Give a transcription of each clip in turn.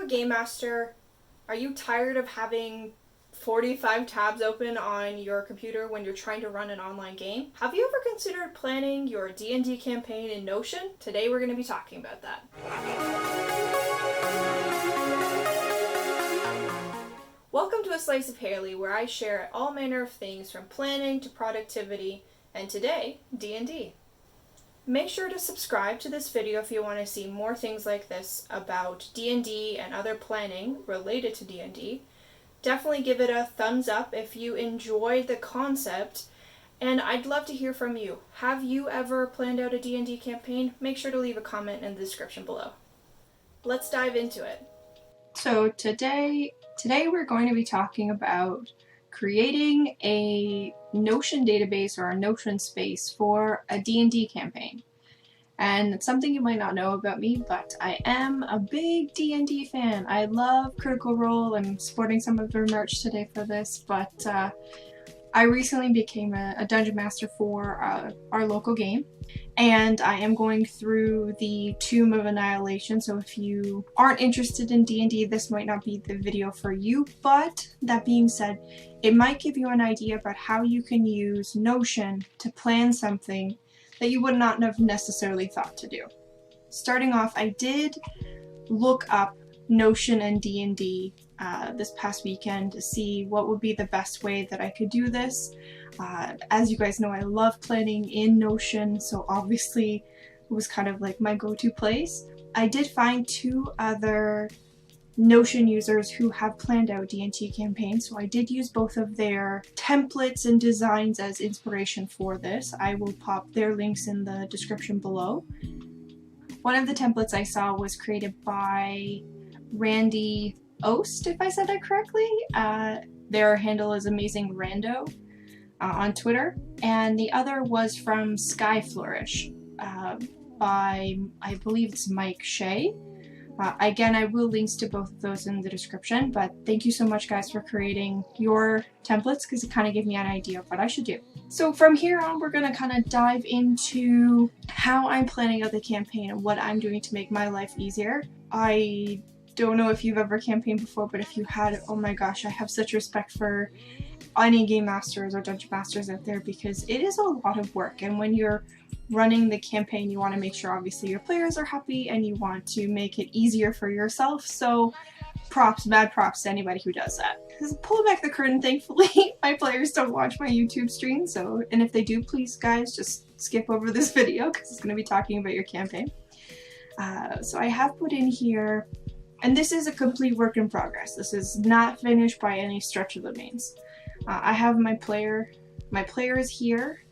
game master? Are you tired of having 45 tabs open on your computer when you're trying to run an online game? Have you ever considered planning your D&D campaign in Notion? Today we're going to be talking about that. Welcome to A Slice of Hayley, where I share all manner of things from planning to productivity, and today, D&D. Make sure to subscribe to this video if you want to see more things like this about D&D and other planning related to D&D. Definitely give it a thumbs up if you enjoyed the concept, and I'd love to hear from you. Have you ever planned out a D&D campaign? Make sure to leave a comment in the description below. Let's dive into it. So today we're going to be talking about creating a Notion database or a Notion space for a D&D campaign. And it's something you might not know about me, but I am a big D&D fan. I love Critical Role. I'm sporting some of their merch today for this, but I recently became a Dungeon Master for our local game, and I am going through the Tomb of Annihilation, so if you aren't interested in D&D, this might not be the video for you, but that being said, it might give you an idea about how you can use Notion to plan something that you would not have necessarily thought to do. Starting off, I did look up Notion and D&D this past weekend to see what would be the best way that I could do this. As you guys know, I love planning in Notion, so obviously it was kind of like my go-to place. I did find two other Notion users who have planned out D&D campaigns, so I did use both of their templates and designs as inspiration for this. I will pop their links in the description below. One of the templates I saw was created by Randy Ost, if I said that correctly. Their handle is Amazing Rando on Twitter, and the other was from Sky Flourish by, I believe it's Mike Shea. Again, I will links to both of those in the description, but thank you so much guys for creating your templates because it kind of gave me an idea of what I should do. So from here on, we're going to kind of dive into how I'm planning out the campaign and what I'm doing to make my life easier. I don't know if you've ever campaigned before, but if you had, oh my gosh, I have such respect for any game masters or dungeon masters out there because it is a lot of work, and when you're running the campaign you want to make sure obviously your players are happy and you want to make it easier for yourself, so mad props to anybody who does that. Pull back the curtain, thankfully my players don't watch my YouTube stream, so, and if they do, please guys just skip over this video because it's going to be talking about your campaign. So I have put in here, and this is a complete work in progress, this is not finished by any stretch of the means. I have my players here.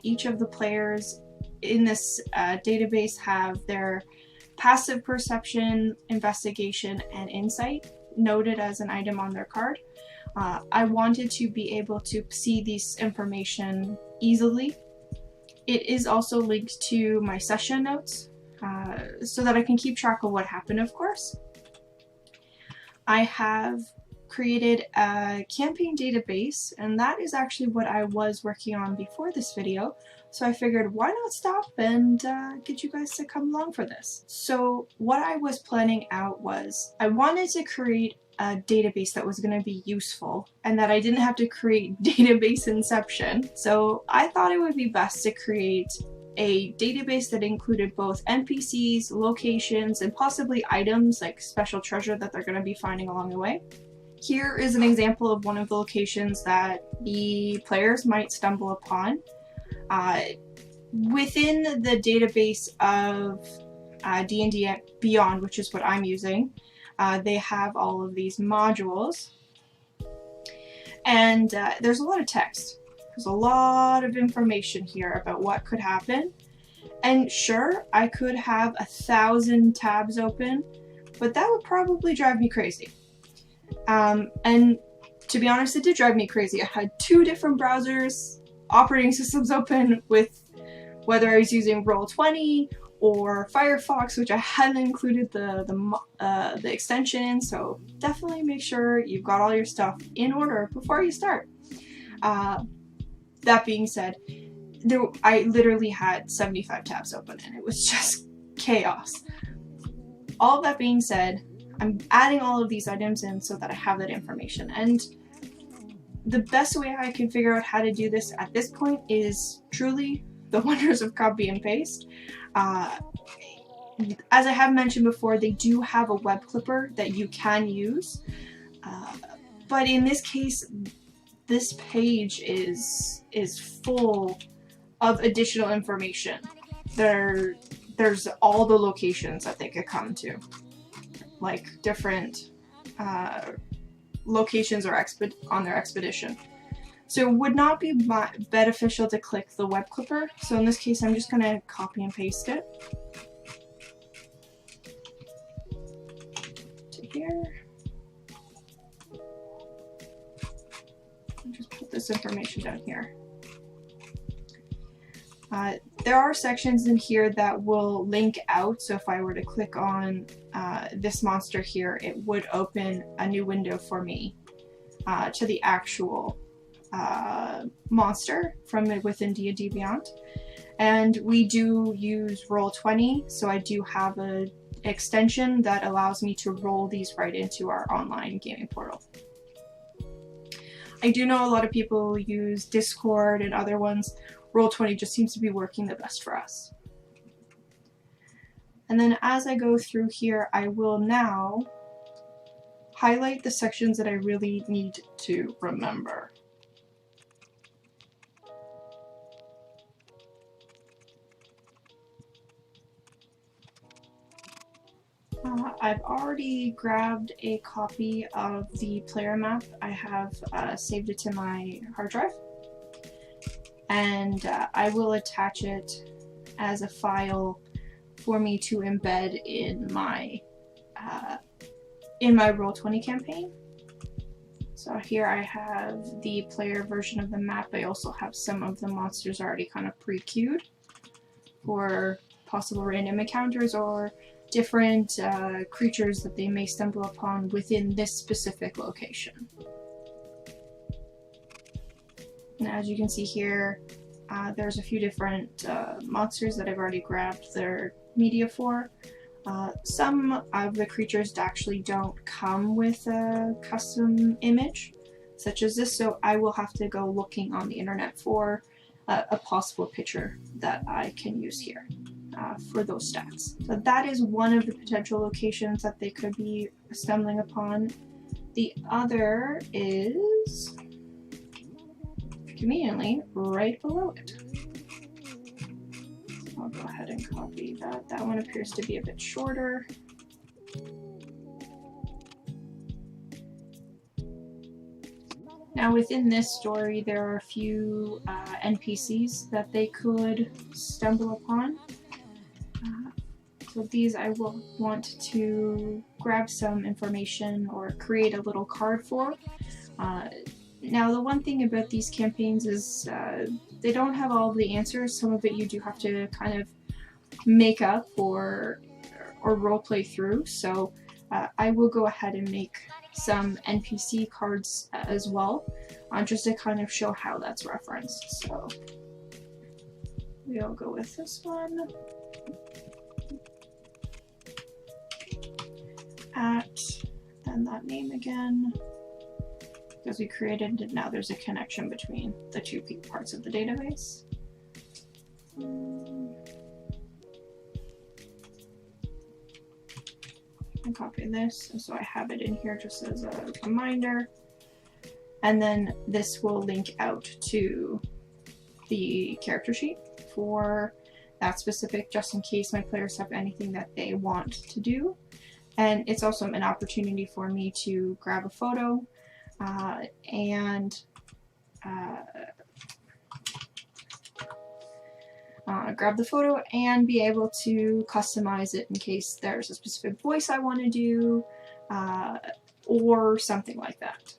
Each of the players in this database have their passive perception, investigation, and insight noted as an item on their card. I wanted to be able to see this information easily. It is also linked to my session notes so that I can keep track of what happened, of course. I have created a campaign database, and that is actually what I was working on before this video, so I figured why not stop and get you guys to come along for this. So what I was planning out was I wanted to create a database that was going to be useful and that I didn't have to create database inception, so I thought it would be best to create a database that included both NPCs, locations, and possibly items like special treasure that they're going to be finding along the way. Here is an example of one of the locations that the players might stumble upon. Within the database of D&D Beyond, which is what I'm using, they have all of these modules, and there's a lot of text. There's a lot of information here about what could happen, and sure, I could have 1,000 tabs open, but that would probably drive me crazy. And to be honest, it did drive me crazy. I had two different browsers, operating systems open, with whether I was using Roll20 or Firefox, which I hadn't included the extension in, so definitely make sure you've got all your stuff in order before you start. That being said, I literally had 75 tabs open and it was just chaos. All that being said, I'm adding all of these items in so that I have that information. And the best way I can figure out how to do this at this point is truly the wonders of copy and paste. As I have mentioned before, they do have a web clipper that you can use, but in this case, this page is full of additional information. There's all the locations that they could come to, like different locations or on their expedition. So it would not be beneficial to click the web clipper. So in this case, I'm just going to copy and paste it to here. I'll just put this information down here. There are sections in here that will link out, so if I were to click on this monster here, it would open a new window for me to the actual monster from within D&D Beyond. And we do use Roll20, so I do have an extension that allows me to roll these right into our online gaming portal. I do know a lot of people use Discord and other ones. Roll20 just seems to be working the best for us. And then as I go through here, I will now highlight the sections that I really need to remember. I've already grabbed a copy of the player map. I have saved it to my hard drive, and I will attach it as a file for me to embed in my Roll20 campaign. So here I have the player version of the map. I also have some of the monsters already kind of pre-queued for possible random encounters or different creatures that they may stumble upon within this specific location. And as you can see here, there's a few different monsters that I've already grabbed their media for. Some of the creatures actually don't come with a custom image, such as this, so I will have to go looking on the internet for a possible picture that I can use here. For those stats. So that is one of the potential locations that they could be stumbling upon. The other is conveniently right below it. So I'll go ahead and copy that. That one appears to be a bit shorter. Now within this story there are a few NPCs that they could stumble upon. So these I will want to grab some information or create a little card for. Now the one thing about these campaigns is they don't have all of the answers. Some of it you do have to kind of make up or roleplay through. So I will go ahead and make some NPC cards as well, just to kind of show how that's referenced. So we'll go with this one. Then that name again, because we created it. Now there's a connection between the two parts of the database. And copy this, so I have it in here just as a reminder. And then this will link out to the character sheet for that specific, just in case my players have anything that they want to do. And it's also an opportunity for me to grab a photo and grab the photo and be able to customize it in case there's a specific voice I want to do or something like that.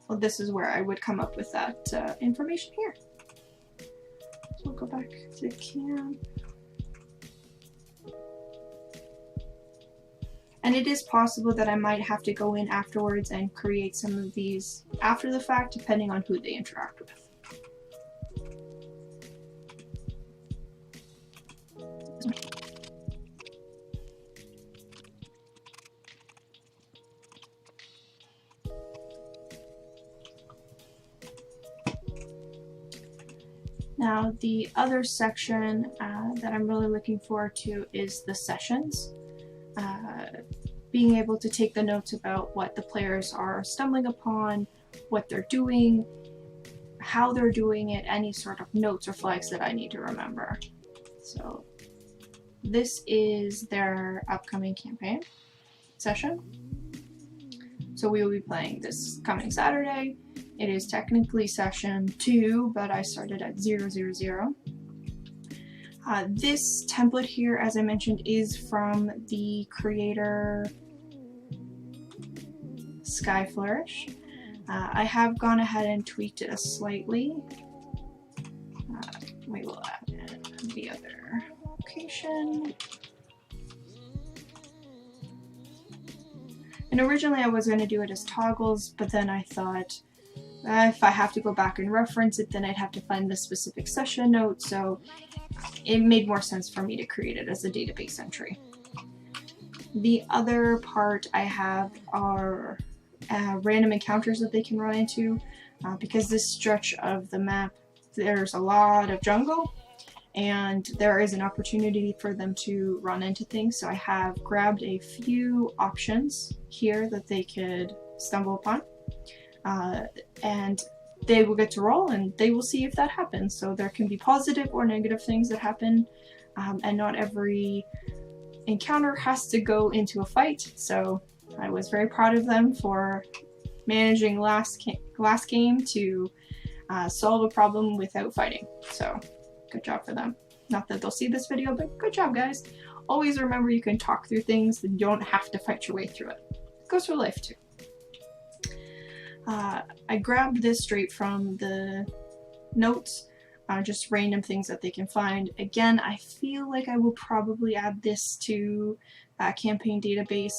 So this is where I would come up with that information here. So we'll go back to camp. And it is possible that I might have to go in afterwards and create some of these after the fact, depending on who they interact with. Now the other section that I'm really looking forward to is the sessions. Being able to take the notes about what the players are stumbling upon, what they're doing, how they're doing it, any sort of notes or flags that I need to remember. So this is their upcoming campaign session. So we will be playing this coming Saturday. It is technically session 2, but I started at 000. This template here, as I mentioned, is from the creator Sky Flourish. I have gone ahead and tweaked it slightly. We will add in the other location. And originally I was going to do it as toggles, but then I thought if I have to go back and reference it, then I'd have to find the specific session note, so it made more sense for me to create it as a database entry. The other part I have are random encounters that they can run into, because this stretch of the map there's a lot of jungle and there is an opportunity for them to run into things, so I have grabbed a few options here that they could stumble upon, and they will get to roll and they will see if that happens. So there can be positive or negative things that happen, and not every encounter has to go into a fight. So I was very proud of them for managing last game to solve a problem without fighting. So good job for them. Not that they'll see this video, but good job, guys. Always remember you can talk through things and you don't have to fight your way through it. It goes for life too. I grabbed this straight from the notes, just random things that they can find. Again, I feel like I will probably add this to campaign database,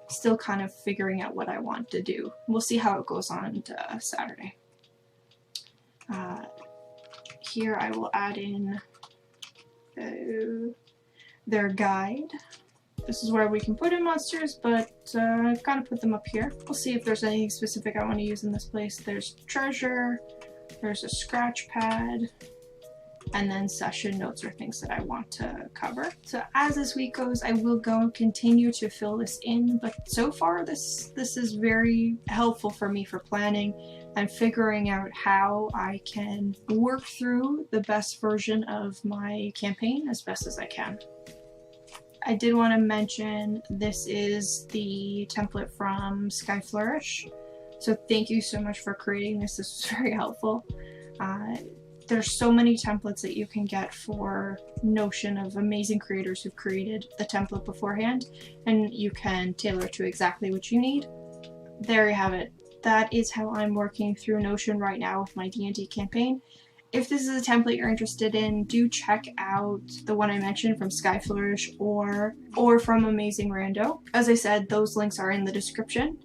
still kind of figuring out what I want to do. We'll see how it goes on Saturday. Here I will add in their guide. This is where we can put in monsters, but I've got to put them up here. We'll see if there's anything specific I want to use in this place. There's treasure, there's a scratch pad, and then session notes or things that I want to cover. So as this week goes, I will continue to fill this in, but so far this is very helpful for me for planning and figuring out how I can work through the best version of my campaign as best as I can. I did want to mention this is the template from Sky Flourish, so thank you so much for creating this. This was very helpful. There's so many templates that you can get for Notion of amazing creators who've created the template beforehand, and you can tailor to exactly what you need. There you have it. That is how I'm working through Notion right now with my D&D campaign. If this is a template you're interested in, do check out the one I mentioned from Sky Flourish or from Amazing Rando. As I said, those links are in the description.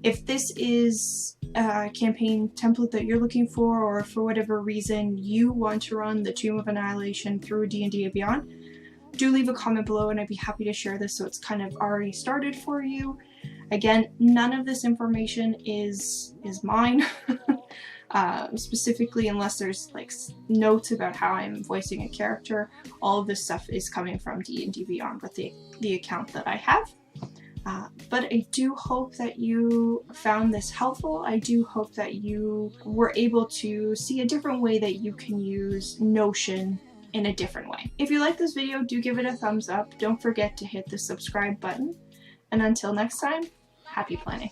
If this is a campaign template that you're looking for, or for whatever reason you want to run the Tomb of Annihilation through D&D and Beyond, do leave a comment below and I'd be happy to share this so it's kind of already started for you. Again, none of this information is mine. Specifically, unless there's like notes about how I'm voicing a character, all of this stuff is coming from D&D Beyond with the account that I have. But I do hope that you found this helpful. I do hope that you were able to see a different way that you can use Notion in a different way. If you like this video, do give it a thumbs up. Don't forget to hit the subscribe button. And until next time, happy planning.